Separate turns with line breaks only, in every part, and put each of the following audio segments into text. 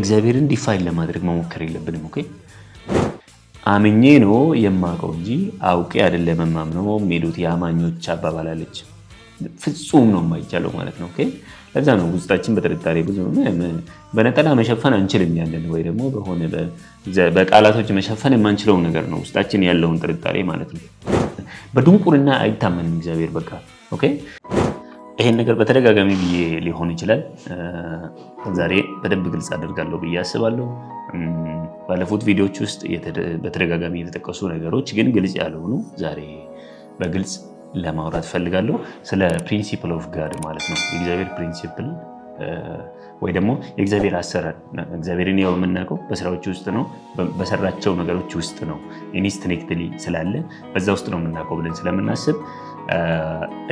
እግዚአብሔርን ዲፋይን ለማድረግ መሞከር የለብንም። ኦኬ አምኜ ነው የማውቀው እንጂ አውቄ አይደለም የማምነው የሚሉት የአማኞች አባባል አለች። ፍጹም ነው የማይቻለው ማለት ነው። ኦኬ ለዛ ነው ውስጣችን በጥርጣሬ ብዙ በነጠላ መሸፈን አንችልም ያለን ወይ ደግሞ በሆነ በቃላቶች መሸፈን የማንችለው ነገር ነው ውስጣችን ያለውን ጥርጣሬ ማለት ነው። በድንቁርና አይታመንም እግዚአብሔር በቃ ኦኬ። ይሄን ነገር በተደጋጋሚ ብዬ ሊሆን ይችላል። ዛሬ በደንብ ግልጽ አደርጋለሁ ብዬ አስባለሁ። ባለፉት ቪዲዮዎች ውስጥ በተደጋጋሚ የተጠቀሱ ነገሮች ግን ግልጽ ያልሆኑ ዛሬ በግልጽ ለማውራት ፈልጋለሁ። ስለ ፕሪንሲፕል ኦፍ ጋድ ማለት ነው። የእግዚአብሔር ፕሪንሲፕል ወይ ደግሞ የእግዚአብሔር አሰራር። እግዚአብሔርን ያው የምናውቀው በስራዎች ውስጥ ነው፣ በሰራቸው ነገሮች ውስጥ ነው። ኢንስቲንክትሊ ስላለ በዛ ውስጥ ነው የምናውቀው ብለን ስለምናስብ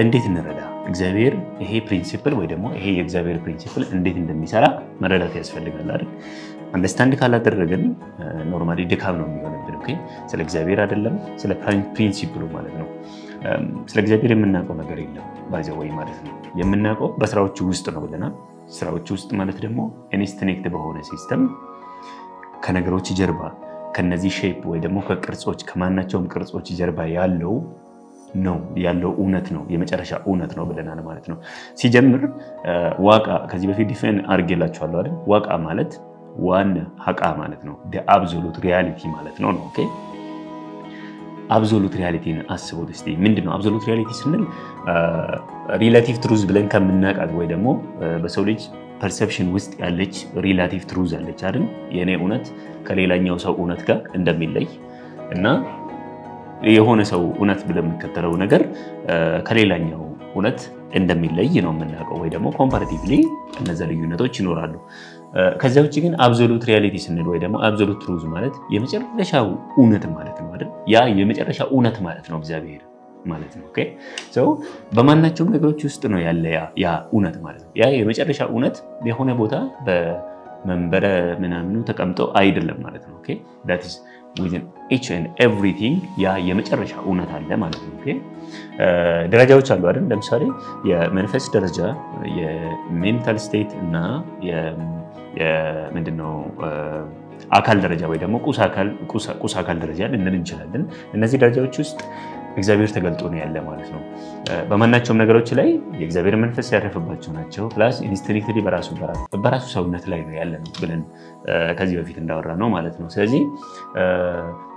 እንዴት እንረዳ እግዚአብሔር ይሄ ፕሪንሲፕል ወይ ደግሞ ይሄ የእግዚአብሔር ፕሪንሲፕል እንዴት እንደሚሰራ መረዳት ያስፈልጋል አይደል? አንደርስታንድ ካላደረግን ኖርማሊ ድካም ነው የሚሆንብን። ኦኬ ስለ እግዚአብሔር አይደለም ስለ ፕሪንሲፕሉ ማለት ነው። ስለ እግዚአብሔር የምናውቀው ነገር የለም ባይዘው ወይ ማለት ነው። የምናውቀው በስራዎቹ ውስጥ ነው ብለናል። ስራዎቹ ውስጥ ማለት ደግሞ ኢንስቲንክት በሆነ ሲስተም ከነገሮች ጀርባ ከነዚህ ሼፕ ወይ ደግሞ ከቅርጾች ከማናቸውም ቅርጾች ጀርባ ያለው እውነት ነው፣ የመጨረሻ እውነት ነው ብለናል ማለት ነው። ሲጀምር ዋቃ ከዚህ በፊት ዲፌን አድርጌላችኋለሁ አይደል? ዋቃ ማለት ዋን ሀቃ ማለት ነው። አብሶሉት ሪያሊቲ ማለት ነው። ኦኬ አብሶሉት ሪያሊቲን አስቡት እስቲ። ምንድነው አብሶሉት ሪያሊቲ ስንል? ሪላቲቭ ትሩዝ ብለን ከምናውቃት ወይ ደግሞ በሰው ልጅ ፐርሰፕሽን ውስጥ ያለች ሪላቲቭ ትሩዝ አለች አይደል? የኔ እውነት ከሌላኛው ሰው እውነት ጋር እንደሚለይ እና የሆነ ሰው እውነት ብለን የምንከተለው ነገር ከሌላኛው እውነት እንደሚለይ ነው የምናውቀው፣ ወይ ደግሞ ኮምፓራቲቭሊ እነዚያ ልዩነቶች ይኖራሉ። ከዚያ ውጭ ግን አብሶሉት ሪያሊቲ ስንል ወይ ደግሞ አብሶሉት ትሩዝ ማለት የመጨረሻው እውነት ማለት ነው አይደል? ያ የመጨረሻ እውነት ማለት ነው እግዚአብሔር ማለት ነው። ኦኬ ሰው በማናቸውም ነገሮች ውስጥ ነው ያለ ያ እውነት ማለት ነው። ያ የመጨረሻ እውነት የሆነ ቦታ በመንበረ ምናምኑ ተቀምጦ አይደለም ማለት ነው። ኦኬ that is within each and everything ያ የመጨረሻ እውነት አለ ማለት ነው። ኦኬ ደረጃዎች አሉ አይደል? ለምሳሌ የመንፈስ ደረጃ፣ የሜንታል ስቴት እና ምንድነው አካል ደረጃ ወይ ደግሞ ቁስ አካል ደረጃ ልንል እንችላለን። እነዚህ ደረጃዎች ውስጥ እግዚአብሔር ተገልጦ ነው ያለ ማለት ነው። በማናቸውም ነገሮች ላይ የእግዚአብሔር መንፈስ ያረፈባቸው ናቸው። ፕላስ ኢንስቲንክትሊ በራሱ ሰውነት ላይ ነው ያለ ነው ብለን ከዚህ በፊት እንዳወራ ነው ማለት ነው። ስለዚህ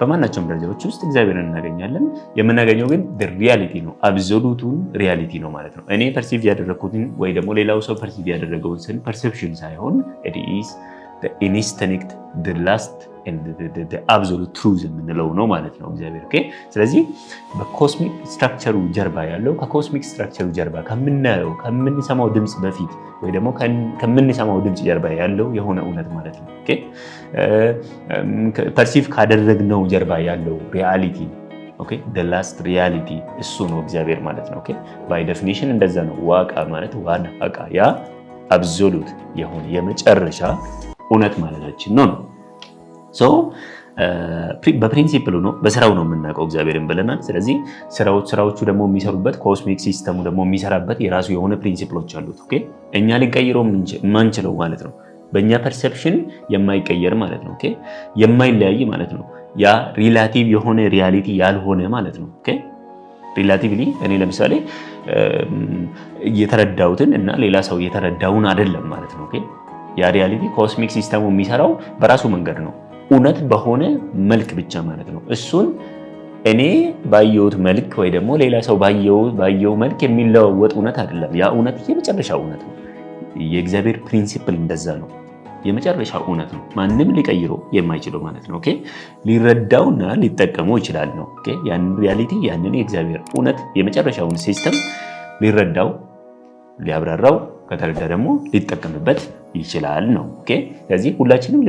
በማናቸውም ደረጃዎች ውስጥ እግዚአብሔርን እናገኛለን። የምናገኘው ግን ሪያሊቲ ነው፣ አብሶሉቱን ሪያሊቲ ነው ማለት ነው። እኔ ፐርሲቭ ያደረግኩትን ወይ ደግሞ ሌላው ሰው ፐርሲቭ ያደረገውን ስን ፐርሴፕሽን ሳይሆን ኢንስቲንክት ላስት አብሶሉት ትሩዝ የምንለው ነው ማለት ነው እግዚአብሔር። ኦኬ ስለዚህ በኮስሚክ ስትራክቸሩ ጀርባ ያለው ከኮስሚክ ስትራክቸሩ ጀርባ ከምናየው ከምንሰማው ድምፅ በፊት ወይ ደግሞ ከምንሰማው ድምፅ ጀርባ ያለው የሆነ እውነት ማለት ነው። ኦኬ ፐርሲቭ ካደረግነው ጀርባ ያለው ሪያሊቲ ኦኬ ላስት ሪያሊቲ እሱ ነው እግዚአብሔር ማለት ነው። ኦኬ ባይ ዴፊኒሽን እንደዛ ነው። ዋቃ ማለት ዋና ሀቃ ያ አብሶሉት የሆነ የመጨረሻ እውነት ማለታችን ነው። በፕሪንሲፕሉ ነው በስራው ነው የምናውቀው እግዚአብሔርን ብለናል። ስለዚህ ስራዎቹ ደግሞ የሚሰሩበት ኮስሚክ ሲስተሙ ደግሞ የሚሰራበት የራሱ የሆነ ፕሪንሲፕሎች አሉት። ኦኬ እኛ ልንቀይረው የማንችለው ማለት ነው። በእኛ ፐርሰፕሽን የማይቀየር ማለት ነው። ኦኬ የማይለያይ ማለት ነው። ያ ሪላቲቭ የሆነ ሪያሊቲ ያልሆነ ማለት ነው። ኦኬ ሪላቲቭሊ እኔ ለምሳሌ የተረዳሁትን እና ሌላ ሰው የተረዳውን አይደለም ማለት ነው። ኦኬ ያ ሪያሊቲ ኮስሚክ ሲስተሙ የሚሰራው በራሱ መንገድ ነው፣ እውነት በሆነ መልክ ብቻ ማለት ነው። እሱን እኔ ባየሁት መልክ ወይ ደግሞ ሌላ ሰው ባየው መልክ የሚለዋወጥ እውነት አይደለም። ያ እውነት የመጨረሻ እውነት ነው። የእግዚአብሔር ፕሪንሲፕል እንደዛ ነው። የመጨረሻ እውነት ነው። ማንም ሊቀይረው የማይችለው ማለት ነው። ኦኬ ሊረዳውና ሊጠቀመው ይችላል ነው። ኦኬ ያንን ሪያሊቲ ያንን የእግዚአብሔር እውነት የመጨረሻውን ሲስተም ሊረዳው ሊያብራራው ከተረዳ ደግሞ ሊጠቀምበት ይችላል ነው። ኦኬ ስለዚህ ሁላችንም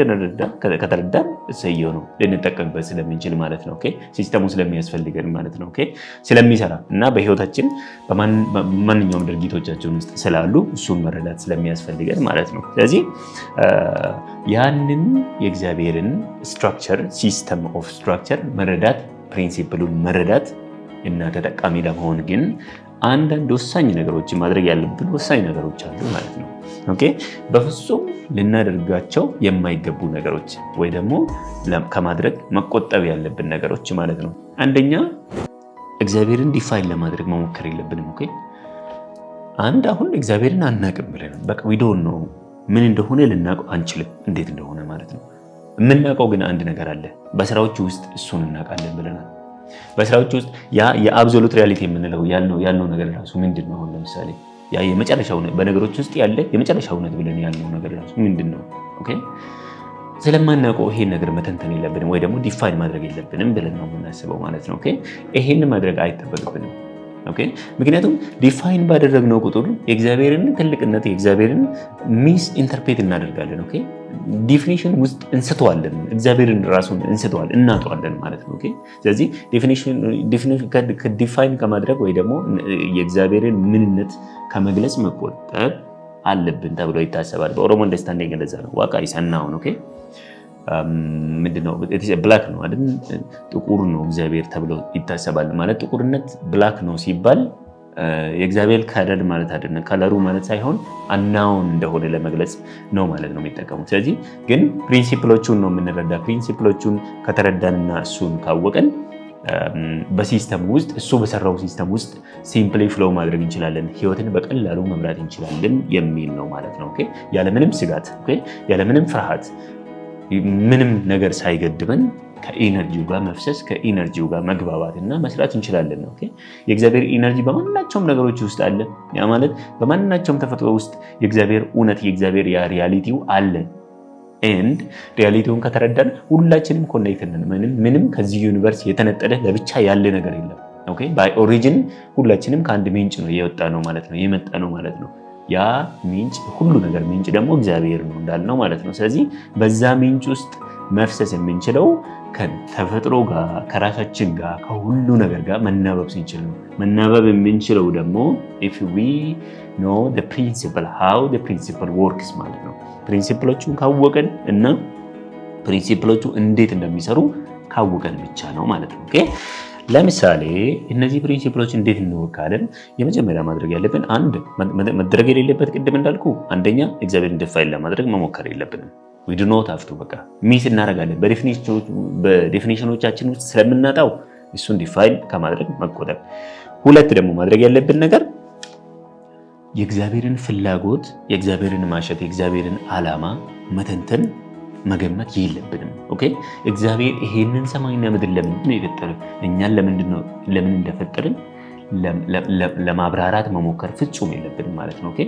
ከተረዳን እሰየው ነው ልንጠቀምበት ስለምንችል ማለት ነው። ኦኬ ሲስተሙ ስለሚያስፈልገን ማለት ነው። ኦኬ ስለሚሰራ እና በህይወታችን በማንኛውም ድርጊቶቻችን ውስጥ ስላሉ እሱን መረዳት ስለሚያስፈልገን ማለት ነው። ስለዚህ ያንን የእግዚአብሔርን ስትራክቸር ሲስተም ኦፍ ስትራክቸር መረዳት ፕሪንሲፕሉን መረዳት እና ተጠቃሚ ለመሆን ግን አንዳንድ ወሳኝ ነገሮችን ማድረግ ያለብን ወሳኝ ነገሮች አሉ ማለት ነው። ኦኬ በፍጹም ልናደርጋቸው የማይገቡ ነገሮች ወይ ደግሞ ከማድረግ መቆጠብ ያለብን ነገሮች ማለት ነው። አንደኛ እግዚአብሔርን ዲፋይን ለማድረግ መሞከር የለብንም። ኦኬ አሁን እግዚአብሔርን አናቅም ብለን በቃ ዊዶን ነው ምን እንደሆነ ልናውቀው አንችልም፣ እንዴት እንደሆነ ማለት ነው። የምናውቀው ግን አንድ ነገር አለ፣ በስራዎቹ ውስጥ እሱን እናውቃለን ብለናል። በስራዎቹ ውስጥ ያ የአብሶሉት ሪያሊቲ የምንለው ያልነው ነገር ራሱ ምንድን ነው? አሁን ለምሳሌ ያ የመጨረሻው በነገሮች ውስጥ ያለ የመጨረሻው እውነት ብለን ያልነው ነገር ራሱ ምንድን ነው? ኦኬ ስለማናውቀው ይሄን ነገር መተንተን የለብንም ወይ ደግሞ ዲፋይን ማድረግ የለብንም ብለን ነው የምናስበው ማለት ነው። ኦኬ ይሄን ማድረግ አይጠበቅብንም። ኦኬ ምክንያቱም ዲፋይን ባደረግነው ቁጥር የእግዚአብሔርን ትልቅነት የእግዚአብሔርን ሚስ ኢንተርፕሬት እናደርጋለን። ኦኬ ዲፊኒሽን ውስጥ እንስተዋለን፣ እግዚአብሔርን ራሱን እንስተዋለን፣ እናጠዋለን ማለት ነው። ኦኬ ስለዚህ ዲፋይን ከማድረግ ወይ ደግሞ የእግዚአብሔርን ምንነት ከመግለጽ መቆጠብ አለብን ተብሎ ይታሰባል። በኦሮሞ አንደርስታንዲንግ እንደዛ ነው። ዋቃ ይሰናውን ኦኬ ምንድነው ብላክ ነው አይደል? ጥቁር ነው እግዚአብሔር ተብሎ ይታሰባል። ማለት ጥቁርነት ብላክ ነው ሲባል የእግዚአብሔር ከለር ማለት አይደለም፣ ከለሩ ማለት ሳይሆን አናውን እንደሆነ ለመግለጽ ነው ማለት ነው የሚጠቀሙት። ስለዚህ ግን ፕሪንሲፕሎቹን ነው የምንረዳ። ፕሪንሲፕሎቹን ከተረዳንና እሱን ካወቀን በሲስተም ውስጥ እሱ በሰራው ሲስተም ውስጥ ሲምፕሊ ፍሎው ማድረግ እንችላለን፣ ህይወትን በቀላሉ መምራት እንችላለን የሚል ነው ማለት ነው። ኦኬ ያለምንም ስጋት፣ ኦኬ ያለምንም ፍርሃት፣ ምንም ነገር ሳይገድበን ከኢነርጂው ጋር መፍሰስ ከኢነርጂው ጋር መግባባትና መስራት እንችላለን። ኦኬ የእግዚአብሔር ኢነርጂ በማናቸውም ነገሮች ውስጥ አለ። ያ ማለት በማናቸውም ተፈጥሮ ውስጥ የእግዚአብሔር እውነት የእግዚአብሔር ያ ሪያሊቲው አለ። ኤንድ ሪያሊቲውን ከተረዳን ሁላችንም ኮኔክትድ ነን። ምንም ከዚህ ዩኒቨርስ የተነጠለ ለብቻ ያለ ነገር የለም። ኦኬ ባይ ኦሪጂን ሁላችንም ከአንድ ምንጭ ነው የወጣ ነው ማለት ነው የመጣ ነው ማለት ነው። ያ ምንጭ ሁሉ ነገር ምንጭ ደግሞ እግዚአብሔር ነው እንዳልነው ማለት ነው። ስለዚህ በዛ ምንጭ ውስጥ መፍሰስ የምንችለው ከተፈጥሮ ጋር ከራሳችን ጋር ከሁሉ ነገር ጋር መናበብ ስንችል ነው። መናበብ የምንችለው ደግሞ if we know the principle how the principle works ማለት ነው። ፕሪንሲፕሎቹን ካወቀን እና ፕሪንሲፕሎቹ እንዴት እንደሚሰሩ ካወቀን ብቻ ነው ማለት ነው። ኦኬ ለምሳሌ እነዚህ ፕሪንሲፕሎች እንዴት እንወካለን? የመጀመሪያ ማድረግ ያለብን አንድ መደረግ የሌለበት ቅድም እንዳልኩ አንደኛ እግዚአብሔርን ዲፋይን ለማድረግ መሞከር የለብንም። we do not have to በቃ ሚስ እናደርጋለን በዴፊኒሽኖቻችን ውስጥ ስለምናጣው እሱን ዲፋይን ከማድረግ መቆጠብ። ሁለት ደግሞ ማድረግ ያለብን ነገር የእግዚአብሔርን ፍላጎት የእግዚአብሔርን ማሸት የእግዚአብሔርን ዓላማ መተንተን መገመት የለብንም። ኦኬ እግዚአብሔር ይሄንን ሰማይና ምድር ለምንድን ነው የፈጠረው? እኛን ለምን እንደፈጠርን ለማብራራት መሞከር ፍጹም የለብንም ማለት ነው። ኦኬ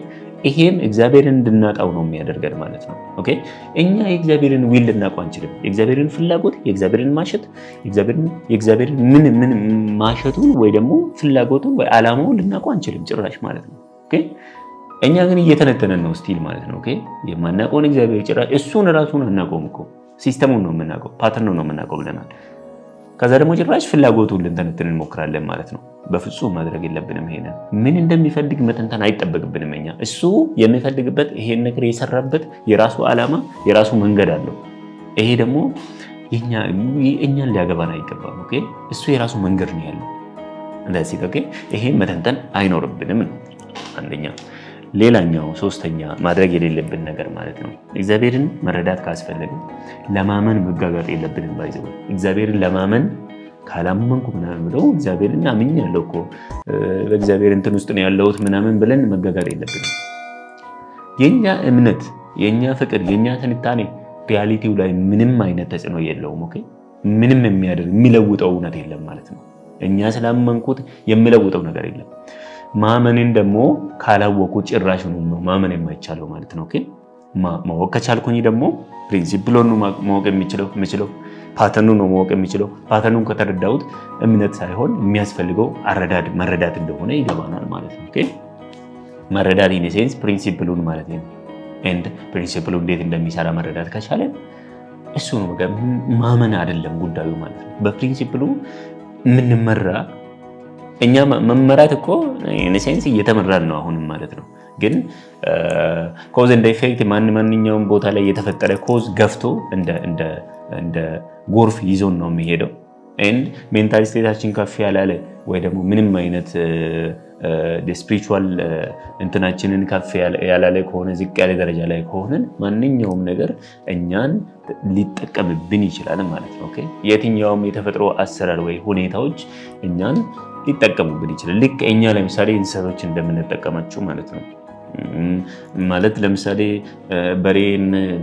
ይሄም እግዚአብሔርን እንድናጣው ነው የሚያደርገን ማለት ነው። ኦኬ እኛ የእግዚአብሔርን ዊል ልናውቀው አንችልም። የእግዚአብሔርን ፍላጎት የእግዚአብሔርን ማሸት የእግዚአብሔርን ምን ማሸቱን ወይ ደግሞ ፍላጎቱን ወይ ዓላማውን ልናውቀው አንችልም ጭራሽ ማለት ነው። ኦኬ እኛ ግን እየተነተነን ነው ስቲል ማለት ነው። ኦኬ የማናውቀውን እግዚአብሔር ጭራሽ እሱን ራሱን አናውቀውም እኮ ሲስተሙን ነው የምናውቀው፣ ፓተርኑን ነው የምናውቀው ብለናል። ከዛ ደግሞ ጭራሽ ፍላጎቱን ልንተነትን እንሞክራለን ማለት ነው። በፍጹም ማድረግ የለብንም። ይሄንን ምን እንደሚፈልግ መተንተን አይጠበቅብንም። እኛ እሱ የሚፈልግበት ይሄን ነገር የሰራበት የራሱ ዓላማ የራሱ መንገድ አለው። ይሄ ደግሞ እኛን ሊያገባን አይገባም። ኦኬ እሱ የራሱ መንገድ ነው ያለው እንደዚህ። ኦኬ ይሄ መተንተን አይኖርብንም ነው አንደኛ። ሌላኛው ሶስተኛ ማድረግ የሌለብን ነገር ማለት ነው እግዚአብሔርን መረዳት ካስፈለገ ለማመን መጋጋጥ የለብንም። ባይዘው እግዚአብሔርን ለማመን ካላመንኩ ምናምን ብለው እግዚአብሔርን አምኛለሁ እኮ በእግዚአብሔር እንትን ውስጥ ነው ያለሁት ምናምን ብለን መጋጋጥ የለብንም። የኛ እምነት የኛ ፍቅር የኛ ትንታኔ ሪያሊቲው ላይ ምንም አይነት ተጽዕኖ የለውም። ኦኬ ምንም የሚለውጠው እውነት የለም ማለት ነው። እኛ ስላመንኩት የሚለውጠው ነገር የለም። ማመንን ደግሞ ካላወቁ ጭራሽ ነው ማመን የማይቻለው ማለት ነው። ኦኬ ማወቅ ከቻልኩኝ ደግሞ ፕሪንሲፕሉን ማወቅ የሚችለው ፓተርኑን ነው ማወቅ የሚችለው። ፓተርኑን ከተረዳሁት እምነት ሳይሆን የሚያስፈልገው መረዳት እንደሆነ ይገባናል ማለት ነው። ኦኬ መረዳት ኢን ሴንስ ፕሪንሲፕሉን ማለት ነው። ኤንድ ፕሪንሲፕሉ እንዴት እንደሚሰራ መረዳት ከቻለን እሱ ነው በቃ ማመን አይደለም ጉዳዩ ማለት ነው። በፕሪንሲፕሉ የምንመራ እኛ መመራት እኮ ኢንሴንስ እየተመራን ነው አሁንም ማለት ነው። ግን ኮዝ እንደ ኢፌክት ማንኛውም ቦታ ላይ የተፈጠረ ኮዝ ገፍቶ እንደ ጎርፍ ይዞን ነው የሚሄደው። ኤንድ ሜንታል ስቴታችን ከፍ ያላለ ወይ ደግሞ ምንም አይነት ስፒሪቹዋል እንትናችንን ከፍ ያላለ ከሆነ ዝቅ ያለ ደረጃ ላይ ከሆነን ማንኛውም ነገር እኛን ሊጠቀምብን ይችላል ማለት ነው። ኦኬ የትኛውም የተፈጥሮ አሰራር ወይ ሁኔታዎች እኛን ሊጠቀሙብን ይችላል። ልክ እኛ ለምሳሌ እንስሳቶች እንደምንጠቀማቸው ማለት ነው። ማለት ለምሳሌ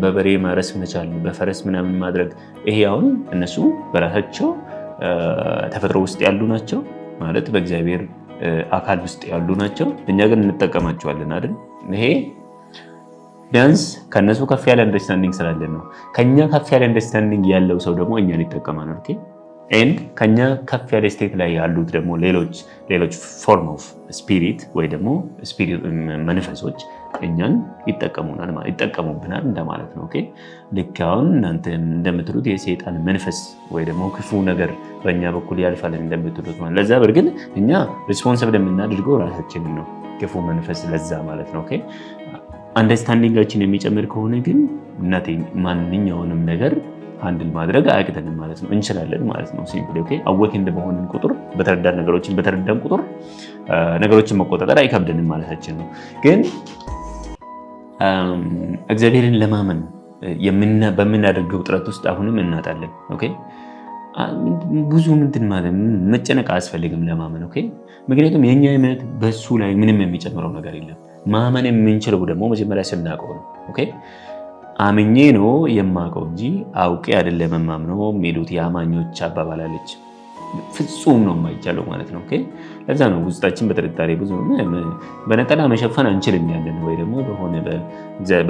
በበሬ ማረስ መቻል፣ በፈረስ ምናምን ማድረግ፣ ይሄ አሁን እነሱ በራሳቸው ተፈጥሮ ውስጥ ያሉ ናቸው ማለት በእግዚአብሔር አካል ውስጥ ያሉ ናቸው። እኛ ግን እንጠቀማቸዋለን አይደል? ይሄ ቢያንስ ከነሱ ከፍ ያለ አንደርስታንዲንግ ስላለን ነው። ከኛ ከፍ ያለ አንደርስታንዲንግ ያለው ሰው ደግሞ እኛን ይጠቀማል። ኦኬ ኤንድ ከኛ ከፍ ያለ ስቴት ላይ ያሉት ደግሞ ሌሎች ፎርም ኦፍ ስፒሪት ወይ ደግሞ ስፒሪት መንፈሶች እኛን ይጠቀሙብናል እንደማለት ነው። ኦኬ ልክ አሁን እናንተ እንደምትሉት የሰይጣን መንፈስ ወይ ደግሞ ክፉ ነገር በእኛ በኩል ያልፋል እንደምትሉት ማለት ለዛ በርግጥ እኛ ሪስፖንሲብል የምናደርገው ራሳችንን ነው፣ ክፉ መንፈስ ለዛ ማለት ነው። ኦኬ አንደርስታንዲንጋችን የሚጨምር ከሆነ ግን ማንኛውንም ነገር ሃንድል ማድረግ አያቅተንም ማለት ነው፣ እንችላለን ማለት ነው። ሲምፕሊ ኦኬ አወክንድ በሆንን ቁጥር በተረዳን ቁጥር ነገሮችን መቆጣጠር አይከብድንም ማለታችን ነው። ግን እግዚአብሔርን ለማመን በምናደርገው ጥረት ውስጥ አሁንም እናጣለን። ኦኬ ብዙ መጨነቅ አያስፈልግም ለማመን። ኦኬ ምክንያቱም የኛ እምነት በሱ ላይ ምንም የሚጨምረው ነገር የለም። ማመን የምንችለው ደግሞ መጀመሪያ ስናውቀው ነው። ኦኬ አምኜ ነው የማውቀው እንጂ አውቄ አይደለም የማምነው የሚሉት የአማኞች አባባል አለች። ፍጹም ነው የማይቻለው ማለት ነው። ኦኬ ለዛ ነው ውስጣችን በጥርጣሬ ብዙ በነጠላ መሸፈን አንችልም ያለን ወይ ደግሞ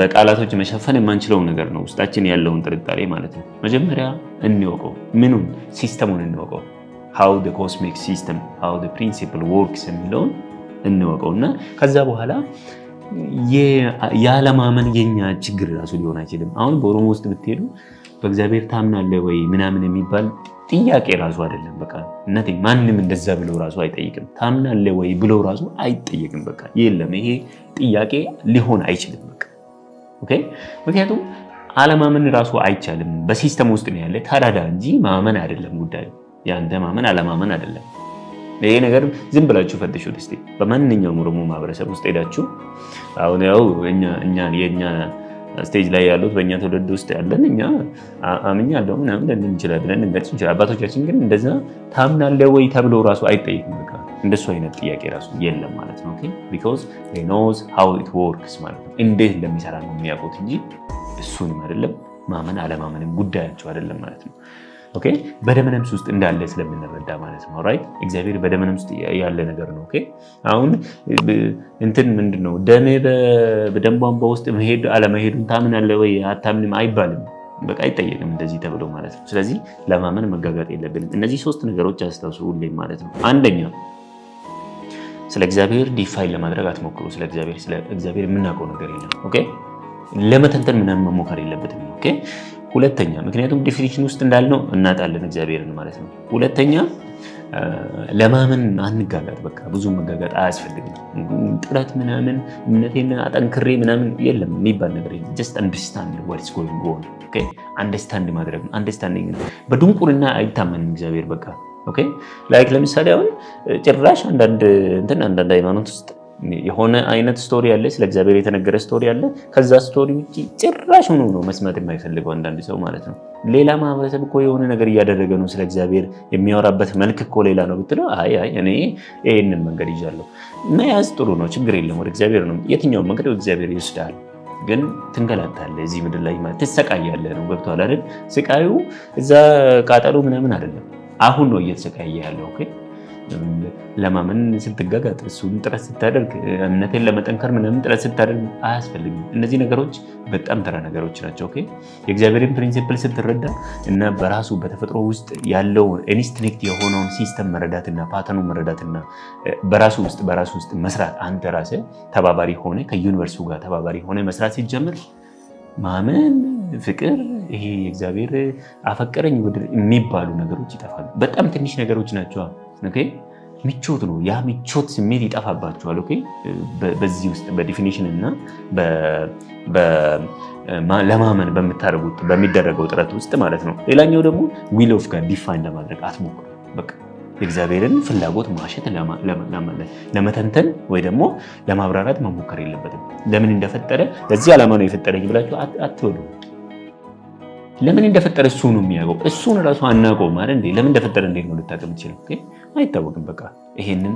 በቃላቶች መሸፈን የማንችለው ነገር ነው ውስጣችን ያለውን ጥርጣሬ ማለት ነው። መጀመሪያ እንወቀው፣ ምኑን ሲስተሙን እንወቀው፣ how the cosmic system how the principle works የሚለውን እንወቀው እና ከዛ በኋላ ያለማመን የኛ ችግር ራሱ ሊሆን አይችልም። አሁን በኦሮሞ ውስጥ ብትሄዱ በእግዚአብሔር ታምናለህ ወይ ምናምን የሚባል ጥያቄ ራሱ አይደለም። በቃ እናቴ ማንም እንደዛ ብሎ ራሱ አይጠይቅም። ታምናለህ ወይ ብሎ ራሱ አይጠየቅም። በቃ የለም፣ ይሄ ጥያቄ ሊሆን አይችልም። በቃ ኦኬ ምክንያቱም አለማመን ራሱ አይቻልም። በሲስተም ውስጥ ነው ያለ ታዳዳ እንጂ ማመን አይደለም ጉዳዩ። ያንተ ማመን አለማመን አይደለም። ይሄ ነገር ዝም ብላችሁ ፈትሹት እስቲ። በማንኛውም ኦሮሞ ማህበረሰብ ውስጥ ሄዳችሁ አሁን ያው የኛ ስቴጅ ላይ ያሉት በእኛ ትውልድ ውስጥ ያለን እኛ አምኛለሁ ምናምን ልንችላለን ብለን ልንገልጽ እንችላለን። አባቶቻችን ግን እንደዛ ታምናለህ ወይ ተብሎ ራሱ አይጠይቅም። በቃ እንደሱ አይነት ጥያቄ ራሱ የለም ማለት ነው። ቢኮዝ they knows how it works ማለት ነው። እንዴት እንደሚሰራ ነው የሚያውቁት እንጂ እሱንም አይደለም ማመን አለማመንም ጉዳያቸው አይደለም ማለት ነው። ኦኬ በደመነፍስ ውስጥ እንዳለ ስለምንረዳ ማለት ነው። ራይት እግዚአብሔር በደመነፍስ ውስጥ ያለ ነገር ነው። ኦኬ አሁን ምንድነው ደሜ በደም ቧንቧ ውስጥ መሄድ አለመሄዱን ታምናለህ ወይ አታምንም አይባልም። በቃ አይጠየቅም እንደዚህ ተብሎ ማለት ነው። ስለዚህ ለማመን መጋጋጥ የለብንም። እነዚህ 3 ነገሮች አስታውሱ ሁሌም ማለት ነው። አንደኛ ስለ እግዚአብሔር ዲፋይን ለማድረግ አትሞክሩ። ስለ እግዚአብሔር የምናውቀው ነገር የለም። ኦኬ ለመተንተን ምናምን መሞከር የለበትም። ኦኬ ሁለተኛ ምክንያቱም ዲፊኒሽን ውስጥ እንዳልነው እናጣለን እግዚአብሔርን ማለት ነው። ሁለተኛ ለማመን አንጋጋጥ። በቃ ብዙ መጋጋጥ አያስፈልግም። ጥረት ምናምን እምነቴን አጠንክሬ ምናምን የለም የሚባል ነገር የለም። ጀስት አንደርስታንድ ዋትስ ጎይንግ ኦን። ኦኬ አንደርስታንድ ማድረግ አንደርስታንዲንግ ነው። በድንቁርና አይታመንም እግዚአብሔር። በቃ ኦኬ ላይክ ለምሳሌ አሁን ጭራሽ አንዳንድ ሃይማኖት ውስጥ የሆነ አይነት ስቶሪ አለ፣ ስለ እግዚአብሔር የተነገረ ስቶሪ አለ። ከዛ ስቶሪ ውጪ ጭራሽ ሆኖ ነው መስማት የማይፈልገው አንዳንድ ሰው ማለት ነው። ሌላ ማህበረሰብ እኮ የሆነ ነገር እያደረገ ነው፣ ስለ እግዚአብሔር የሚያወራበት መልክ እኮ ሌላ ነው ብትለው አይ እኔ ይሄንን መንገድ ይዣለሁ። መያዝ ጥሩ ነው፣ ችግር የለም። ወደ እግዚአብሔር ነው የትኛውን መንገድ ወደ እግዚአብሔር ይወስዳል። ግን ትንገላታለህ እዚህ ምድር ላይ ማለት ትሰቃያለህ ነው። ገብቶሃል አይደል? ስቃዩ እዛ ቃጠሎ ምናምን አይደለም፣ አሁን ነው እየተሰቃየ ያለው። ኦኬ ለማመን ስትጋጋጥ እሱን ጥረት ስታደርግ እምነቴን ለመጠንከር ምናምን ጥረት ስታደርግ አያስፈልግም። እነዚህ ነገሮች በጣም ተራ ነገሮች ናቸው። ኦኬ የእግዚአብሔርን ፕሪንሲፕል ስትረዳ እና በራሱ በተፈጥሮ ውስጥ ያለው ኢንስቲንክት የሆነውን ሲስተም መረዳትና ፓተርኑ መረዳትና በራሱ ውስጥ መስራት አንተ ራስህ ተባባሪ ሆነ ከዩኒቨርሱ ጋር ተባባሪ ሆነ መስራት ሲጀምር ማመን፣ ፍቅር፣ ይሄ የእግዚአብሔር አፈቀረኝ የሚባሉ ነገሮች ይጠፋሉ። በጣም ትንሽ ነገሮች ናቸው። ኦኬ ምቾት ነው። ያ ምቾት ስሜት ይጠፋባቸዋል። ኦኬ በዚህ ውስጥ በዲፊኒሽን እና ለማመን በሚደረገው ጥረት ውስጥ ማለት ነው። ሌላኛው ደግሞ ዊል ኦፍ ጋድ ዲፋይን ለማድረግ አትሞክሩ። በቃ የእግዚአብሔርን ፍላጎት ማሸት ለመተንተን ወይ ደግሞ ለማብራራት መሞከር የለበትም። ለምን እንደፈጠረ ለዚህ ዓላማ ነው የፈጠረኝ ብላችሁ አትበሉ። ለምን እንደፈጠረ እሱ ነው የሚያውቀው። እሱን ራሱ አናውቀውም ማለት እንዴ? ለምን እንደፈጠረ እንዴት ነው ልታውቅ የምትችለው? አይታወቅም። በቃ ይሄንን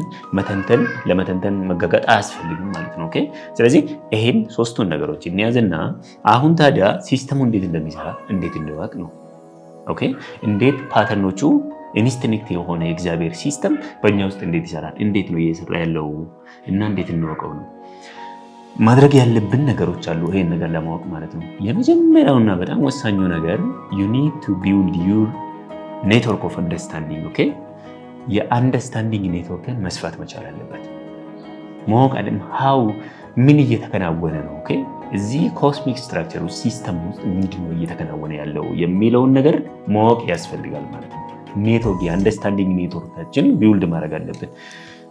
ለመተንተን መጋጋጥ አያስፈልግም ማለት ነው። ስለዚህ ይሄን ሶስቱን ነገሮች እንያዝና አሁን ታዲያ ሲስተሙ እንዴት እንደሚሰራ እንዴት እንወቅ ነው። እንዴት ፓተርኖቹ ኢንስቲንክት የሆነ የእግዚአብሔር ሲስተም በእኛ ውስጥ እንዴት ይሰራል፣ እንዴት ነው እየሰራ ያለው እና እንዴት እንወቀው ነው። ማድረግ ያለብን ነገሮች አሉ ይሄን ነገር ለማወቅ ማለት ነው። የመጀመሪያውና በጣም ወሳኙ ነገር you need to build your network of understanding። የአንደርስታንዲንግ ኔትወርክን መስፋት መቻል አለበት። ማወቅ አለም how ምን እየተከናወነ ነው እዚህ ኮስሚክ ስትራክቸር ውስጥ ሲስተም ውስጥ ምንድነው እየተከናወነ ያለው የሚለውን ነገር ማወቅ ያስፈልጋል ማለት ነው። ኔትወርክ የአንደርስታንዲንግ ኔትወርካችን ቢውልድ ማድረግ አለብን።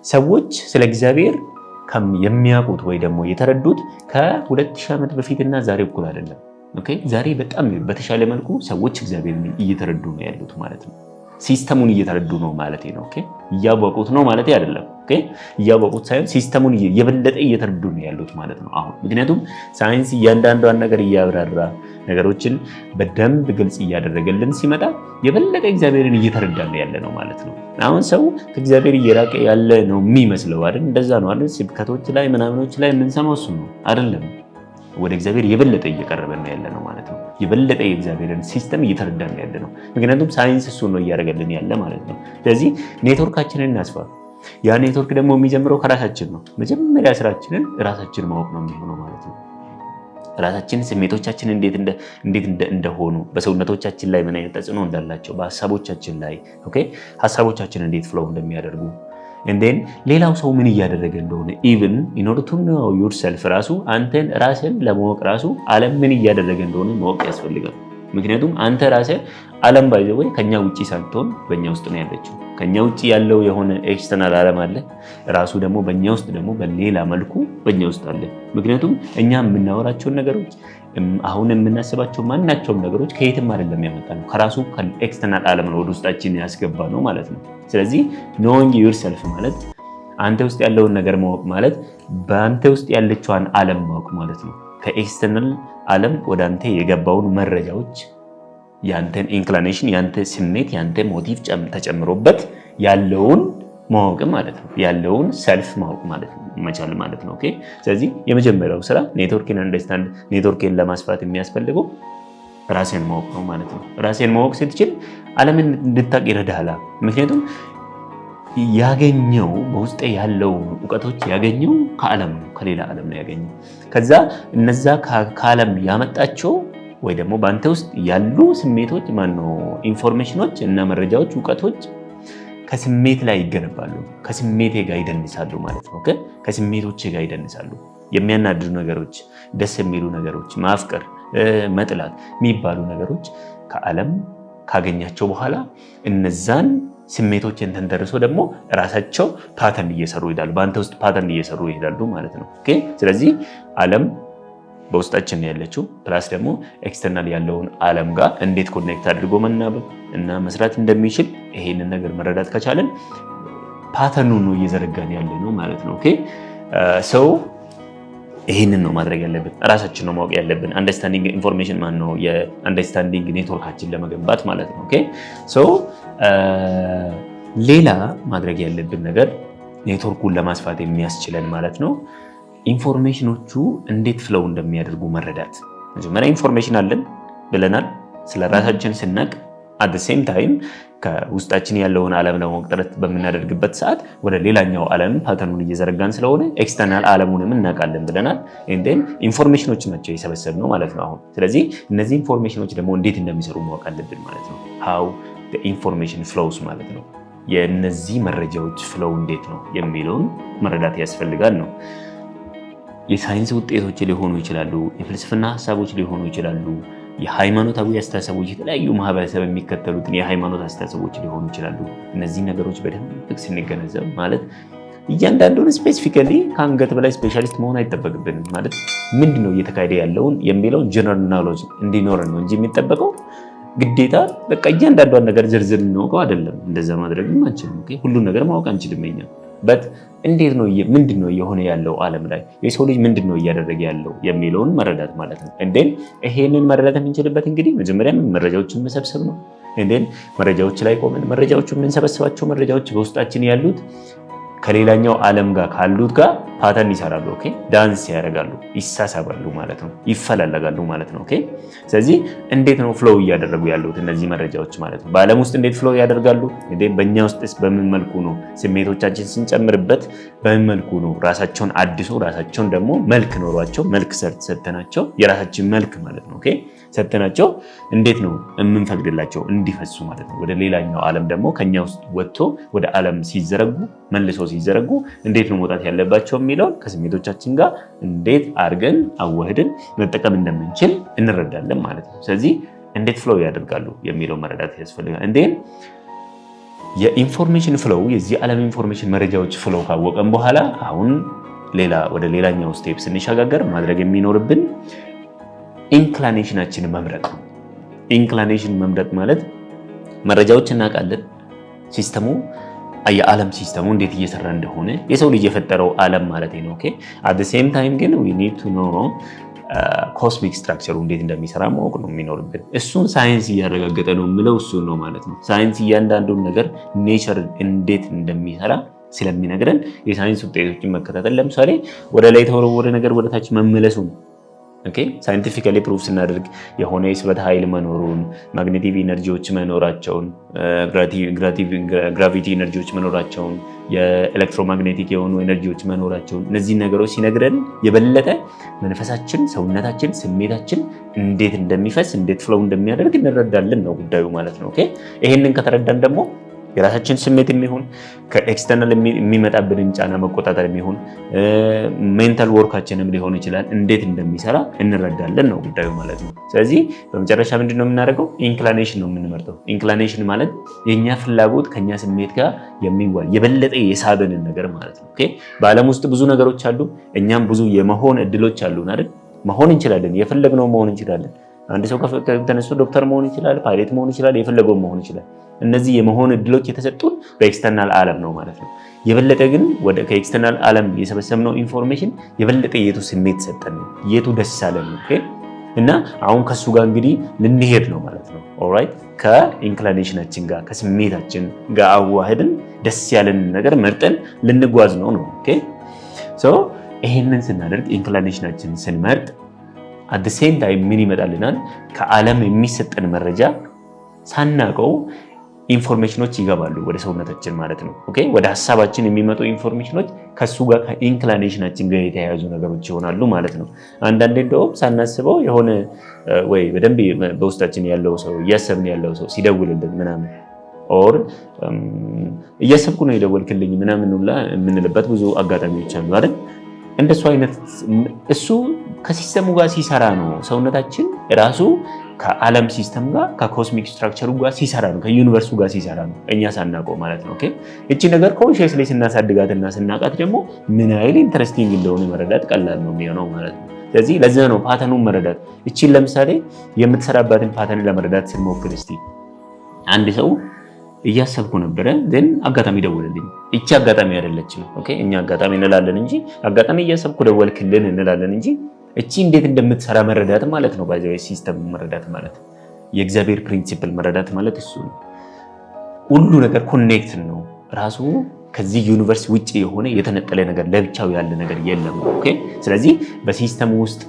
ሰዎች ስለ እግዚአብሔር የሚያውቁት ወይ ደግሞ የተረዱት ከ2000 ዓመት በፊትና ዛሬ እኩል አይደለም። ዛሬ በጣም በተሻለ መልኩ ሰዎች እግዚአብሔርን እየተረዱ ነው ያሉት ማለት ነው። ሲስተሙን እየተረዱ ነው ማለት ነው። እያወቁት ነው ማለት አይደለም። እያወቁት ሳይሆን ሲስተሙን የበለጠ እየተረዱ ነው ያሉት ማለት ነው አሁን። ምክንያቱም ሳይንስ እያንዳንዷን ነገር እያብራራ ነገሮችን በደንብ ግልጽ እያደረገልን ሲመጣ የበለጠ እግዚአብሔርን እየተረዳ ነው ያለ ነው ማለት ነው። አሁን ሰው ከእግዚአብሔር እየራቀ ያለ ነው የሚመስለው አይደል? እንደዛ ነው አይደል? ስብከቶች ላይ ምናምኖች ላይ የምንሰማው እሱ ነው አይደለም? ወደ እግዚአብሔር የበለጠ እየቀረበ ነው ያለ ነው ማለት ነው። የበለጠ የእግዚአብሔርን ሲስተም እየተረዳ ነው ያለ ነው። ምክንያቱም ሳይንስ እሱ ነው እያደረገልን ያለ ማለት ነው። ስለዚህ ኔትወርካችንን እናስፋ። ያ ኔትወርክ ደግሞ የሚጀምረው ከራሳችን ነው። መጀመሪያ ስራችንን ራሳችን ማወቅ ነው የሚሆነው ማለት ነው። ራሳችን ስሜቶቻችን እንዴት እንደሆኑ፣ በሰውነቶቻችን ላይ ምን አይነት ተጽዕኖ እንዳላቸው፣ በሀሳቦቻችን ላይ ሀሳቦቻችን እንዴት ፍሎው እንደሚያደርጉ እንደን ሌላው ሰው ምን እያደረገ እንደሆነ ኢቭን ኢን ኦርደር ቱ ኖው ዮርሰልፍ ራሱ አንተን ራስን ለማወቅ ራሱ ዓለም ምን እያደረገ እንደሆነ ማወቅ ያስፈልጋል። ምክንያቱም አንተ ራስህ ዓለም ባይዘው ከኛ ውጪ ሳትሆን በእኛ ውስጥ ነው ያለችው። ከኛ ውጪ ያለው የሆነ ኤክስተርናል ዓለም አለ፣ ራሱ ደግሞ በእኛ ውስጥ ደግሞ በሌላ መልኩ በእኛ ውስጥ አለ። ምክንያቱም እኛ የምናወራቸውን ነገሮች አሁን የምናስባቸው ማናቸውም ነገሮች ከየትም አይደለም ያመጣነው፣ ከራሱ ከኤክስተርናል ዓለም ነው ወደ ውስጣችን ያስገባ ነው ማለት ነው። ስለዚህ ኖዊንግ ዩርሰልፍ ማለት አንተ ውስጥ ያለውን ነገር ማወቅ ማለት በአንተ ውስጥ ያለችዋን ዓለም ማወቅ ማለት ነው። ከኤክስተርናል ዓለም ወደ አንተ የገባውን መረጃዎች ያንተን ኢንክሊኔሽን፣ ያንተ ስሜት፣ ያንተ ሞቲቭ ተጨምሮበት ያለውን ማወቅ ማለት ነው። ያለውን ሰልፍ ማወቅ ማለት ነው መቻል ማለት ነው። ስለዚህ የመጀመሪያው ስራ ኔትወርክን አንደርስታንድ፣ ኔትወርክን ለማስፋት የሚያስፈልገው ራስን ማወቅ ነው ማለት ነው። ራስን ማወቅ ስትችል ዓለምን እንድታውቅ ይረዳሃል። ምክንያቱም ያገኘው በውስጥ ያለው እውቀቶች ያገኘው ከዓለም ነው፣ ከሌላ ዓለም ነው ያገኘው። ከዛ እነዛ ከዓለም ያመጣቸው ወይ ደግሞ በአንተ ውስጥ ያሉ ስሜቶች ኢንፎርሜሽኖች እና መረጃዎች፣ እውቀቶች ከስሜት ላይ ይገነባሉ። ከስሜቴ ጋር ይደንሳሉ ማለት ነው። ከስሜቶች ጋር ይደንሳሉ። የሚያናድዱ ነገሮች፣ ደስ የሚሉ ነገሮች፣ ማፍቀር፣ መጥላት የሚባሉ ነገሮች ከዓለም ካገኛቸው በኋላ እነዛን ስሜቶችን ተንተርሶ ደግሞ ራሳቸው ፓተርን እየሰሩ ይሄዳሉ። በአንተ ውስጥ ፓተርን እየሰሩ ይሄዳሉ ማለት ነው። ስለዚህ ዓለም በውስጣችን ያለችው ፕላስ ደግሞ ኤክስተርናል ያለውን ዓለም ጋር እንዴት ኮኔክት አድርጎ መናበብ እና መስራት እንደሚችል ይሄንን ነገር መረዳት ከቻለን ፓተርኑን ነው እየዘረጋን ያለ ነው ማለት ነው። ሰው ይሄንን ነው ማድረግ ያለብን፣ ራሳችን ነው ማወቅ ያለብን። አንደርስታንዲንግ ኢንፎርሜሽን የአንደርስታንዲንግ ኔትወርካችን ለመገንባት ማለት ነው። ሌላ ማድረግ ያለብን ነገር ኔትወርኩን ለማስፋት የሚያስችለን ማለት ነው ኢንፎርሜሽኖቹ እንዴት ፍለው እንደሚያደርጉ መረዳት። መጀመሪያ ኢንፎርሜሽን አለን ብለናል። ስለ ራሳችን ስናቅ አት ሴም ታይም ከውስጣችን ያለውን ዓለም ለማወቅ ጥረት በምናደርግበት ሰዓት ወደ ሌላኛው ዓለም ፓተርኑን እየዘረጋን ስለሆነ ኤክስተርናል ዓለሙንም እናውቃለን ብለናል። ኤንዴን ኢንፎርሜሽኖች ናቸው የሰበሰብነው ማለት ነው አሁን። ስለዚህ እነዚህ ኢንፎርሜሽኖች ደግሞ እንዴት እንደሚሰሩ ማወቅ አለብን ማለት ነው። ሃው ዘ ኢንፎርሜሽን ፍሎውስ ማለት ነው። የእነዚህ መረጃዎች ፍሎው እንዴት ነው የሚለውን መረዳት ያስፈልጋል ነው። የሳይንስ ውጤቶች ሊሆኑ ይችላሉ፣ የፍልስፍና ሀሳቦች ሊሆኑ ይችላሉ፣ የሃይማኖታዊ አስተሳሰቦች፣ የተለያዩ ማህበረሰብ የሚከተሉትን የሃይማኖት አስተሳሰቦች ሊሆኑ ይችላሉ። እነዚህ ነገሮች በደንብ ስንገነዘብ ማለት እያንዳንዱን ስፔሲፊካሊ ከአንገት በላይ ስፔሻሊስት መሆን አይጠበቅብንም። ማለት ምንድነው እየተካሄደ ያለውን የሚለው ጀነራል ናውሌጅ እንዲኖረን ነው እንጂ የሚጠበቀው ግዴታ በቃ እያንዳንዷን ነገር ዝርዝር እናውቀው አይደለም። እንደዛ ማድረግም አንችልም። ኦኬ ሁሉን ነገር ማወቅ አንችልም እኛ በት እንዴት ነው ምንድነው የሆነ ያለው ዓለም ላይ የሰው ልጅ ምንድነው እያደረገ ያለው የሚለውን መረዳት ማለት ነው። እንዴን ይሄንን መረዳት የምንችልበት እንግዲህ መጀመሪያ መረጃዎችን መሰብሰብ ነው። እንዴን መረጃዎች ላይ ቆመን መረጃዎችን የምንሰበስባቸው መረጃዎች በውስጣችን ያሉት ከሌላኛው ዓለም ጋር ካሉት ጋር ፓተርን ይሰራሉ። ኦኬ ዳንስ ያደርጋሉ፣ ይሳሳባሉ ማለት ነው፣ ይፈላለጋሉ ማለት ነው። ኦኬ ስለዚህ እንዴት ነው ፍሎው እያደረጉ ያሉት እነዚህ መረጃዎች ማለት ነው? በዓለም ውስጥ እንዴት ፍሎው ያደርጋሉ? በእኛ ውስጥስ በምን መልኩ ነው? ስሜቶቻችን ስንጨምርበት በምን መልኩ ነው? ራሳቸውን አድሶ ራሳቸውን ደግሞ መልክ ኖሯቸው መልክ ሰጥተናቸው የራሳችን መልክ ማለት ነው። ኦኬ ሰጥተናቸው እንዴት ነው የምንፈቅድላቸው እንዲፈሱ ማለት ነው። ወደ ሌላኛው ዓለም ደግሞ ከኛ ውስጥ ወጥቶ ወደ ዓለም ሲዘረጉ መልሶ ሲዘረጉ እንዴት ነው መውጣት ያለባቸው የሚለውን ከስሜቶቻችን ጋር እንዴት አድርገን አዋህድን መጠቀም እንደምንችል እንረዳለን ማለት ነው። ስለዚህ እንዴት ፍሎው ያደርጋሉ የሚለው መረዳት ያስፈልጋል። እንዴት የኢንፎርሜሽን ፍሎው የዚህ ዓለም ኢንፎርሜሽን መረጃዎች ፍሎው ካወቀን በኋላ አሁን ወደ ሌላኛው ስቴፕ ስንሸጋገር ማድረግ የሚኖርብን ኢንክላኔሽናችንን መምረጥ ነው። ኢንክላኔሽን መምረጥ ማለት መረጃዎች እናውቃለን፣ ሲስተሙ የዓለም ሲስተሙ እንዴት እየሰራ እንደሆነ የሰው ልጅ የፈጠረው ዓለም ማለት ነው። ኦኬ አት ዘ ሴም ታይም ግን ዊ ኒድ ቱ ኖ ኮስሚክ ስትራክቸሩ እንዴት እንደሚሰራ ማወቅ ነው የሚኖርብን። እሱን ሳይንስ እያረጋገጠ ነው የምለው እሱን ነው ማለት ነው። ሳይንስ እያንዳንዱን ነገር ኔቸር እንዴት እንደሚሰራ ስለሚነግረን የሳይንስ ውጤቶችን መከታተል፣ ለምሳሌ ወደ ላይ የተወረወረ ነገር ወደ ታች መመለሱ ነው። ኦኬ ሳይንቲፊካሊ ፕሩፍ ስናደርግ የሆነ የስበት ኃይል መኖሩን፣ ማግኔቲክ ኢነርጂዎች መኖራቸውን፣ ግራቪቲ ኢነርጂዎች መኖራቸውን፣ የኤሌክትሮማግኔቲክ የሆኑ ኢነርጂዎች መኖራቸውን እነዚህ ነገሮች ሲነግረን የበለጠ መንፈሳችን፣ ሰውነታችን፣ ስሜታችን እንዴት እንደሚፈስ እንዴት ፍሎው እንደሚያደርግ እንረዳለን ነው ጉዳዩ ማለት ነው። ኦኬ ይሄንን ከተረዳን ደግሞ የራሳችን ስሜት የሚሆን ከኤክስተርናል የሚመጣብንን ጫና መቆጣጠር የሚሆን ሜንታል ወርካችንም ሊሆን ይችላል እንዴት እንደሚሰራ እንረዳለን ነው ጉዳዩ ማለት ነው። ስለዚህ በመጨረሻ ምንድነው የምናደርገው? ኢንክላኔሽን ነው የምንመርጠው። ኢንክላኔሽን ማለት የኛ ፍላጎት ከኛ ስሜት ጋር የሚዋል የበለጠ የሳበንን ነገር ማለት ነው። ኦኬ በዓለም ውስጥ ብዙ ነገሮች አሉ። እኛም ብዙ የመሆን እድሎች አሉን አይደል? መሆን እንችላለን፣ የፈለግነው መሆን እንችላለን። አንድ ሰው ተነስቶ ዶክተር መሆን ይችላል፣ ፓይለት መሆን ይችላል፣ የፈለገው መሆን ይችላል። እነዚህ የመሆን እድሎች የተሰጡን በኤክስተርናል ዓለም ነው ማለት ነው። የበለጠ ግን ከኤክስተርናል ዓለም የሰበሰብነው ኢንፎርሜሽን የበለጠ የቱ ስሜት ሰጠን ነው፣ የቱ ደስ አለን ነው። እና አሁን ከሱ ጋር እንግዲህ ልንሄድ ነው ማለት ነው። ኦልራይት ከኢንክላኔሽናችን ጋር ከስሜታችን ጋር አዋህድን ደስ ያለን ነገር መርጠን ልንጓዝ ነው ነው። ኦኬ ሶ ይሄንን ስናደርግ ኢንክላኔሽናችን ስንመርጥ አት ዘ ሴም ታይም ምን ይመጣልናል? ከዓለም የሚሰጠን መረጃ ሳናቀው ኢንፎርሜሽኖች ይገባሉ ወደ ሰውነታችን ማለት ነው። ኦኬ ወደ ሀሳባችን የሚመጡ ኢንፎርሜሽኖች ከሱ ጋር ከኢንክላኔሽናችን ጋር የተያያዙ ነገሮች ይሆናሉ ማለት ነው። አንዳንዴ እንደውም ሳናስበው የሆነ ወይ በደንብ በውስጣችን ያለው ሰው እያሰብን ያለው ሰው ሲደውልልን ምናምን ኦር እያሰብኩ ነው የደወልክልኝ ምናምን ሁላ የምንልበት ብዙ አጋጣሚዎች አሉ አይደል? እንደሱ አይነት እሱ ከሲስተሙ ጋር ሲሰራ ነው። ሰውነታችን ራሱ ከዓለም ሲስተም ጋር ከኮስሚክ ስትራክቸሩ ጋር ሲሰራ ነው፣ ከዩኒቨርሱ ጋር ሲሰራ ነው እኛ ሳናውቀው ማለት ነው። ኦኬ እቺ ነገር ኮንሺየስሊ ስናሳድጋትና ስናውቃት ደግሞ ምን ያህል ኢንተረስቲንግ እንደሆነ መረዳት ቀላል ነው የሚሆነው ማለት ነው። ስለዚህ ለዛ ነው ፓተርኑን መረዳት። እቺን ለምሳሌ የምትሰራባትን ፓተርን ለመረዳት ስንሞክር እስቲ አንድ ሰው እያሰብኩ ነበረ ግን አጋጣሚ ደወለልኝ። እቺ አጋጣሚ አይደለችም። ኦኬ እኛ አጋጣሚ እንላለን እንጂ አጋጣሚ እያሰብኩ ደወልክልን እንላለን እንጂ እቺ እንዴት እንደምትሰራ መረዳት ማለት ነው። ባይዘው ሲስተም መረዳት ማለት የእግዚአብሔር ፕሪንሲፕል መረዳት ማለት እሱ ነው። ሁሉ ነገር ኮኔክት ነው። ራሱ ከዚህ ዩኒቨርስ ውጪ የሆነ የተነጠለ ነገር ለብቻው ያለ ነገር የለም። ኦኬ ስለዚህ በሲስተም ውስጥ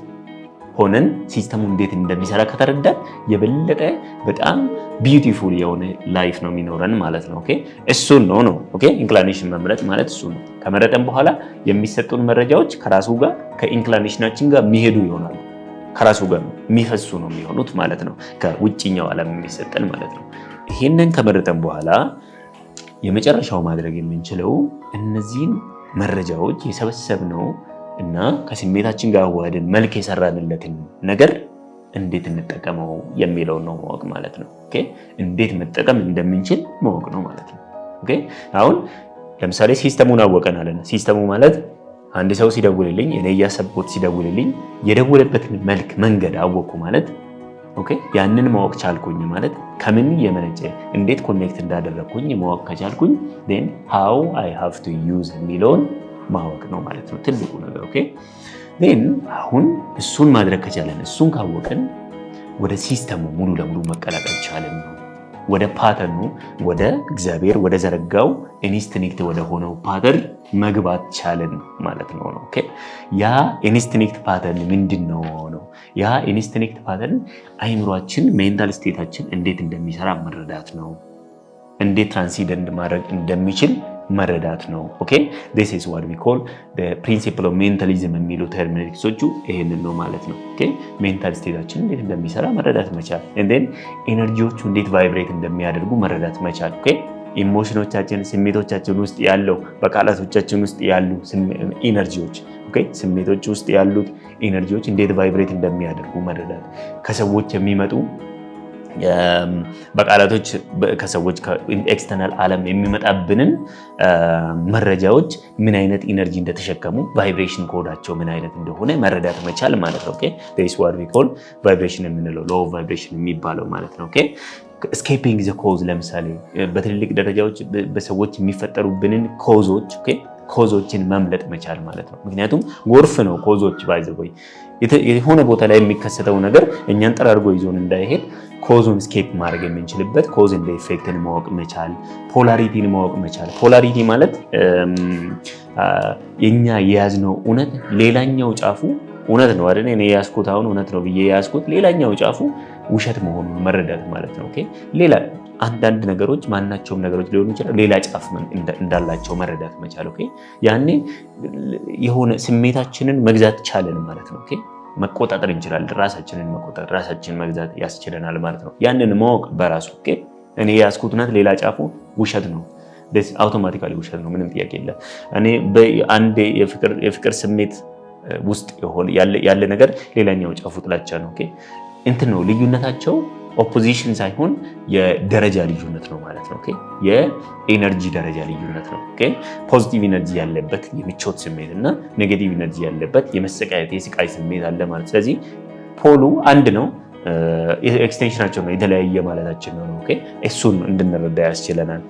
ሆነን ሲስተሙ እንዴት እንደሚሰራ ከተረዳን የበለጠ በጣም ቢዩቲፉል የሆነ ላይፍ ነው የሚኖረን ማለት ነው። ኦኬ እሱን ነው ኦኬ ኢንክላኔሽን መምረጥ ማለት እሱ ነው። ከመረጠን በኋላ የሚሰጡን መረጃዎች ከራሱ ጋር ከኢንክላኔሽናችን ጋር የሚሄዱ ይሆናሉ። ከራሱ ጋር የሚፈሱ ነው የሚሆኑት ማለት ነው። ከውጭኛው ዓለም የሚሰጠን ማለት ነው። ይሄንን ከመረጠን በኋላ የመጨረሻው ማድረግ የምንችለው እነዚህን መረጃዎች የሰበሰብነው እና ከስሜታችን ጋር ዋህደን መልክ የሰራንለትን ነገር እንዴት እንጠቀመው የሚለው ነው ማወቅ ማለት ነው። ኦኬ እንዴት መጠቀም እንደምንችል ማወቅ ነው ማለት ነው። ኦኬ አሁን ለምሳሌ ሲስተሙን አወቀን አለን። ሲስተሙ ማለት አንድ ሰው ሲደውልልኝ እኔ እያሰብኩት ሲደውልልኝ የደወለበትን መንገድ አወቅኩ ማለት ኦኬ ያንን ማወቅ ቻልኩኝ ማለት ከምን የመነጨ እንዴት ኮኔክት እንዳደረግኩኝ ማወቅ ከቻልኩኝ then how I have to use የሚለውን ማወቅ ነው ማለት ነው ትልቁ ነገር። ኦኬ then አሁን እሱን ማድረግ ከቻለን እሱን ካወቅን ወደ ሲስተሙ ሙሉ ለሙሉ መቀላቀል ቻለን ነው። ወደ ፓተርኑ ወደ እግዚአብሔር ወደ ዘረጋው ኢንስቲንክት ወደ ሆነው ፓተርን መግባት ቻለን ማለት ነው። ኦኬ ያ ኢንስቲንክት ፓተርን ምንድነው ነው? ያ ኢንስቲንክት ፓተርን አይምሮአችን ሜንታል ስቴታችን እንዴት እንደሚሰራ መረዳት ነው። እንዴት ትራንሲደንድ ማድረግ እንደሚችል መረዳት ነው። ኦኬ this is what we call the principle of mentalism የሚሉ ተርሚኖሎጂዎቹ ይሄንን ነው ማለት ነው። ኦኬ ሜንታል ስቴታችን እንዴት እንደሚሰራ መረዳት መቻል and then ኤነርጂዎቹ እንዴት ቫይብሬት እንደሚያደርጉ መረዳት መቻል። ኦኬ ኢሞሽኖቻችን ስሜቶቻችን ውስጥ ያለው በቃላቶቻችን ውስጥ ያሉ ኢነርጂዎች ኦኬ ስሜቶች ውስጥ ያሉት ኢነርጂዎች እንዴት ቫይብሬት እንደሚያደርጉ መረዳት ከሰዎች የሚመጡ በቃላቶች ከሰዎች ከኤክስተርናል ዓለም የሚመጣብንን መረጃዎች ምን አይነት ኢነርጂ እንደተሸከሙ ቫይብሬሽን ኮዳቸው ምን አይነት እንደሆነ መረዳት መቻል ማለት ነው። ኦኬ this is what we call vibration የምንለው law of vibration የሚባለው ማለት ነው። ኦኬ escaping the cause ለምሳሌ በትልልቅ ደረጃዎች በሰዎች የሚፈጠሩብንን ኮዞች ኦኬ ኮዞችን መምለጥ መቻል ማለት ነው። ምክንያቱም ጎርፍ ነው ኮዞች ባይዘው የሆነ ቦታ ላይ የሚከሰተው ነገር እኛን ጠራርጎ ይዞን እንዳይሄድ ኮዙን ስኬፕ ማድረግ የምንችልበት ኮዝ እንደ ኢፌክትን ማወቅ መቻል፣ ፖላሪቲን ማወቅ መቻል። ፖላሪቲ ማለት የኛ የያዝነው እውነት ሌላኛው ጫፉ እውነት ነው አይደል? እኔ ያስኩት አሁን እውነት ነው ብዬ ያስኩት ሌላኛው ጫፉ ውሸት መሆኑን መረዳት ማለት ነው። ኦኬ ሌላ አንዳንድ ነገሮች ማናቸውም ነገሮች ሊሆኑ ይችላል ሌላ ጫፍ እንዳላቸው መረዳት መቻል። ኦኬ ያኔ የሆነ ስሜታችንን መግዛት ቻለን ማለት ነው። ኦኬ መቆጣጠር እንችላለን። ራሳችንን መቆጣጠር ራሳችንን መግዛት ያስችለናል ማለት ነው። ያንን ማወቅ በራሱ ኦኬ እኔ ያስኩት እውነት ሌላ ጫፉ ውሸት ነው አውቶማቲካሊ ውሸት ነው፣ ምንም ጥያቄ የለም። እኔ በአንድ የፍቅር ስሜት ውስጥ ያለ ነገር ሌላኛው ጫፉ ጥላቻ ነው። ኦኬ እንትን ነው ልዩነታቸው ኦፖዚሽን ሳይሆን የደረጃ ልዩነት ነው ማለት ነው። ኦኬ የኤነርጂ ደረጃ ልዩነት ነው። ኦኬ ፖዚቲቭ ኤነርጂ ያለበት የምቾት ስሜት እና ኔጌቲቭ ኤነርጂ ያለበት የመሰቃየት የስቃይ ስሜት አለ ማለት። ስለዚህ ፖሉ አንድ ነው፣ ኤክስቴንሽናቸው ነው የተለያየ ማለታችን ነው። ኦኬ እሱን እንድንረዳ ያስችለናል።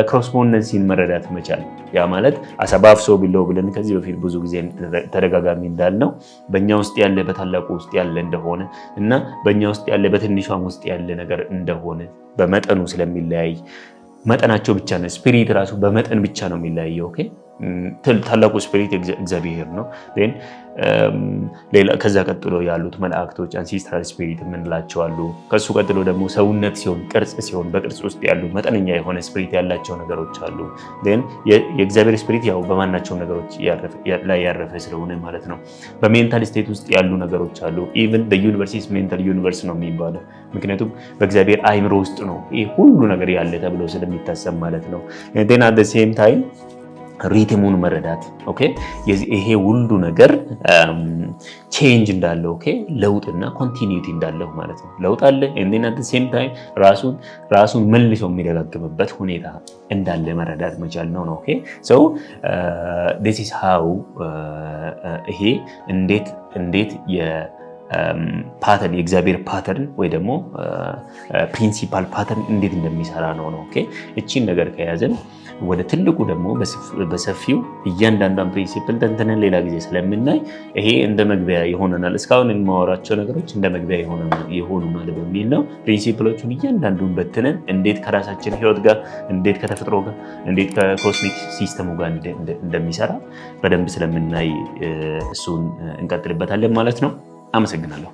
ክሮስፖንደንሲን መረዳት መቻል ያ ማለት አሰባብ ሰው ቢለው ብለን ከዚህ በፊት ብዙ ጊዜ ተደጋጋሚ እንዳልነው በእኛ ውስጥ ያለ በታላቁ ውስጥ ያለ እንደሆነ እና በእኛ ውስጥ ያለ በትንሿም ውስጥ ያለ ነገር እንደሆነ በመጠኑ ስለሚለያይ መጠናቸው ብቻ ነው። ስፒሪት ራሱ በመጠን ብቻ ነው የሚለያየው። ኦኬ ታላቁ ስፒሪት እግዚአብሔር ነው። ከዛ ቀጥሎ ያሉት መላእክቶች አንሲስትራል ስፒሪት የምንላቸው አሉ። ከሱ ቀጥሎ ደግሞ ሰውነት ሲሆን ቅርጽ ሲሆን በቅርጽ ውስጥ ያሉ መጠነኛ የሆነ ስፒሪት ያላቸው ነገሮች አሉ። የእግዚአብሔር ስፒሪት ያው በማናቸው ነገሮች ላይ ያረፈ ስለሆነ ማለት ነው። በሜንታል ስቴት ውስጥ ያሉ ነገሮች አሉ። ኢቭን ዩኒቨርሲስ ሜንታል ዩኒቨርስ ነው የሚባለው፣ ምክንያቱም በእግዚአብሔር አይምሮ ውስጥ ነው ይህ ሁሉ ነገር ያለ ተብሎ ስለሚታሰብ ማለት ነው። ዜን አት ዘ ሴም ታይም ሪትሙን መረዳት ኦኬ ይሄ ሁሉ ነገር ቼንጅ እንዳለው ኦኬ ለውጥና ኮንቲኒዩቲ እንዳለው ማለት ነው። ለውጥ አለ and then at the same time ራሱን መልሶ የሚደጋግምበት ሁኔታ እንዳለ መረዳት መቻል ነው። ኦኬ so this is how ይሄ እንዴት ፓተርን የእግዚአብሔር ፓተርን ወይ ደግሞ ፕሪንሲፓል ፓተርን እንዴት እንደሚሰራ ነው። ኦኬ እቺን ነገር ከያዘን ወደ ትልቁ ደግሞ በሰፊው እያንዳንዷን ፕሪንሲፕል ተንተነን ሌላ ጊዜ ስለምናይ ይሄ እንደ መግቢያ ይሆነናል። እስካሁን የማወራቸው ነገሮች እንደ መግቢያ ይሆኑናል በሚል ነው። ፕሪንሲፕሎቹን እያንዳንዱን በትነን እንዴት ከራሳችን ህይወት ጋር እንዴት ከተፈጥሮ ጋር እንዴት ከኮስሚክ ሲስተሙ ጋር እንደሚሰራ በደንብ ስለምናይ እሱን እንቀጥልበታለን ማለት ነው። አመሰግናለሁ።